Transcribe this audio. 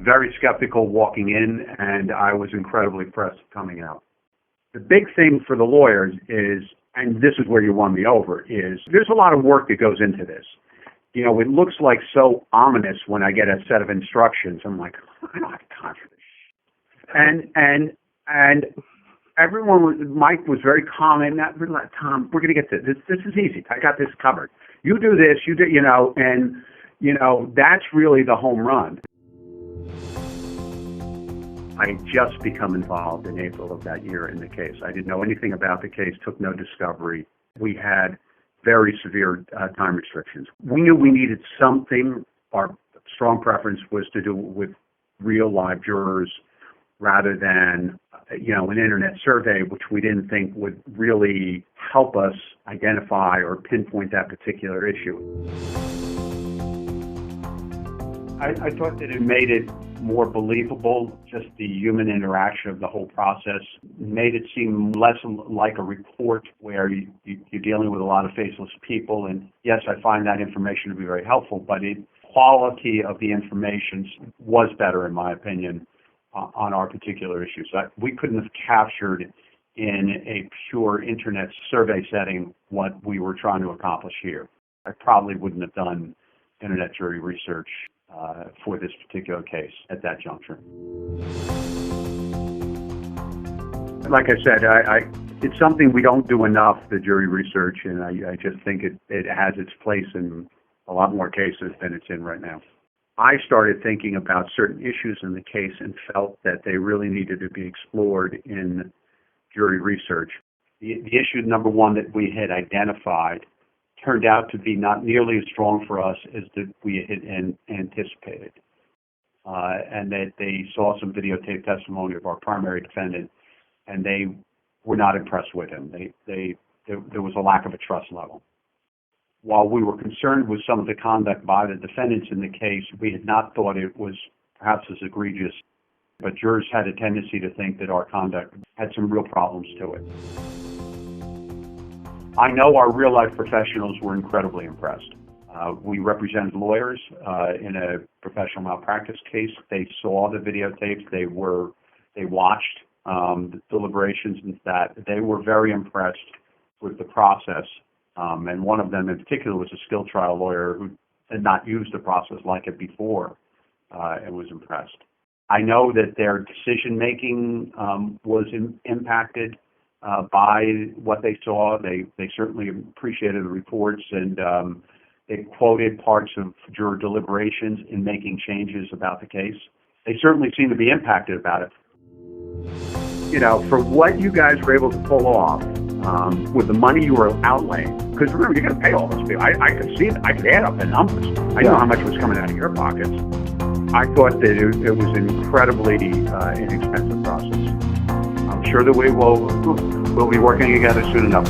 very skeptical walking in, and I was incredibly impressed coming out. The big thing for the lawyers is, and this is where you won me over, is there's a lot of work that goes into this. You know, it looks like so ominous when I get a set of instructions. I'm like, I don't have time for this. And everyone, Mike was very calm, and Tom, we're going to get this. This is easy. I got this covered. You do this, you do, you know, and, you know, that's really the home run. I had just become involved in April of that year in the case. I didn't know anything about the case, took no discovery. We had very severe time restrictions. We knew we needed something. Our strong preference was to do it with real live jurors rather than, you know, an internet survey, which we didn't think would really help us identify or pinpoint that particular issue. I thought that it made it more believable, just the human interaction of the whole process, made it seem less like a report where you're dealing with a lot of faceless people. And yes, I find that information to be very helpful, but the quality of the information was better, in my opinion, on our particular issues. We couldn't have captured in a pure internet survey setting what we were trying to accomplish here. I probably wouldn't have done internet jury research for this particular case at that juncture. Like I said, it's something we don't do enough, the jury research, and I just think it has its place in a lot more cases than it's in right now. I started thinking about certain issues in the case and felt that they really needed to be explored in jury research. The issue number one that we had identified turned out to be not nearly as strong for us as that we had anticipated. And that they saw some videotape testimony of our primary defendant, and they were not impressed with him. There was a lack of a trust level. While we were concerned with some of the conduct by the defendants in the case, we had not thought it was perhaps as egregious. But jurors had a tendency to think that our conduct had some real problems to it. I know our real-life professionals were incredibly impressed. We represented lawyers in a professional malpractice case. They saw the videotapes. They watched the deliberations and that. They were very impressed with the process. And one of them in particular was a skilled trial lawyer who had not used the process like it before and was impressed. I know that their decision-making was impacted by what they saw. They certainly appreciated the reports, and they quoted parts of juror deliberations in making changes about the case. They certainly seem to be impacted about it. You know, for what you guys were able to pull off with the money you were outlaying, because remember, you're going to pay all those people. I could see it. I could add up the numbers. I know how much was coming out of your pockets. I thought that it was an incredibly inexpensive process. I'm sure that we'll be working together soon enough.